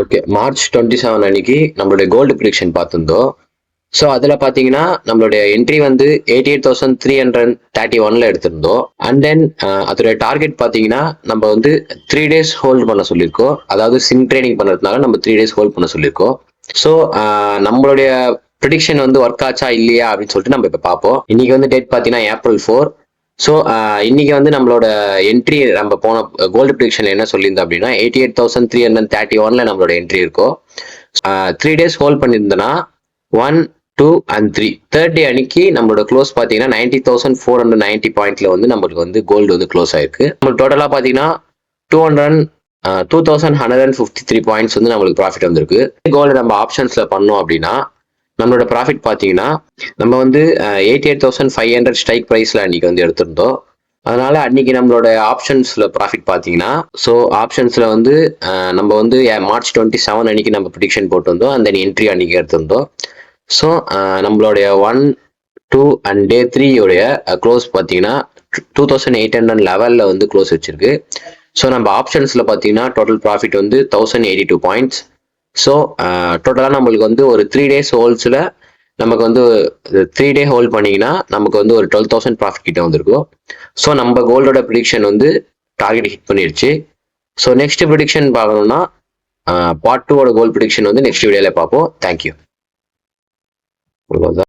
Okay, March 27 அன்னைக்கு நம்மளுடைய gold prediction பார்த்துருந்தோம். ஸோ அதில் பார்த்தீங்கன்னா நம்மளுடைய என்ட்ரி வந்து 88,331 எடுத்திருந்தோம். அண்ட் தென் அதோடைய டார்கெட் பார்த்தீங்கன்னா நம்ம வந்து 3 days ஹோல்ட் பண்ண சொல்லியிருக்கோம். அதாவது சிம் ட்ரேடிங் பண்ணுறதுனால நம்ம 3 days ஹோல்ட் பண்ண சொல்லியிருக்கோம். ஸோ நம்மளுடைய ப்ரிடிக்ஷன் வந்து ஒர்க் ஆச்சா இல்லையா அப்படின்னு சொல்லிட்டு நம்ம இப்போ பார்ப்போம். இன்னைக்கு வந்து டேட் பார்த்தீங்கன்னா April 4. ஸோ இன்னைக்கு வந்து நம்மளோட என்ட்ரி நம்ம போன கோல்டு ப்ரிடிக்ஷன் என்ன சொல்லியிருந்தோம் அப்படின்னா 88,331 நம்மளோட என்ட்ரி இருக்கும். 3 days ஹோல்ட் பண்ணியிருந்தோன்னா 1, 2 and 3 3rd டே அன்னைக்கு நம்மளோட க்ளோஸ் பார்த்தீங்கன்னா 90,490 பாயிண்ட்ல வந்து நம்மளுக்கு வந்து கோல்டு வந்து க்ளோஸ் ஆயிருக்கு. நம்மளுக்கு டோட்டலாக பார்த்தீங்கன்னா 2,153 பாயிண்ட்ஸ் வந்து நம்மளுக்கு ப்ராஃபிட் வந்திருக்கு. கோல்டு நம்ம ஆப்ஷன்ஸ்ல பண்ணோம் அப்படின்னா நம்மளோட ப்ராஃபிட் பார்த்தீங்கன்னா நம்ம வந்து 88,500 ஸ்ட்ரைக் ப்ரைஸ்ல அன்னைக்கு வந்து எடுத்திருந்தோம். அதனால அன்னைக்கு நம்மளோட ஆப்ஷன்ஸ்ல ப்ராஃபிட் பார்த்தீங்கன்னா, ஸோ ஆப்ஷன்ஸ்ல வந்து நம்ம வந்து மார்ச் 27 அன்னைக்கு நம்ம ப்ரிடிக்ஷன் போட்டிருந்தோம். அந்த என்ட்ரி அன்னைக்கு எடுத்திருந்தோம். ஸோ நம்மளுடைய 1, 2 அண்ட் டே 3 உடைய க்ளோஸ் பார்த்தீங்கன்னா 2,800 லெவலில் வந்து க்ளோஸ் வச்சிருக்கு. ஸோ நம்ம ஆப்ஷன்ஸில் பார்த்தீங்கன்னா டோட்டல் ப்ராஃபிட் வந்து 1,082 பாயிண்ட்ஸ். ஸோ டோட்டலாக நம்மளுக்கு வந்து ஒரு 3 days ஹோல்ட்ஸில் நமக்கு வந்து 3 day ஹோல்ட் பண்ணிங்கன்னா நமக்கு வந்து ஒரு 12,000 ப்ராஃபிட் கிட்ட வந்திருக்கும். ஸோ நம்ம கோல்டோட ப்ரிடிக்ஷன் வந்து டார்கெட் ஹிட் பண்ணிடுச்சு. ஸோ நெக்ஸ்ட் ப்ரிடிக்ஷன் பார்க்கணும்னா பார்ட் 2 கோல்ட் ப்ரிடிக்ஷன் வந்து நெக்ஸ்ட் வீடியோவில் பார்ப்போம். தேங்க்யூ.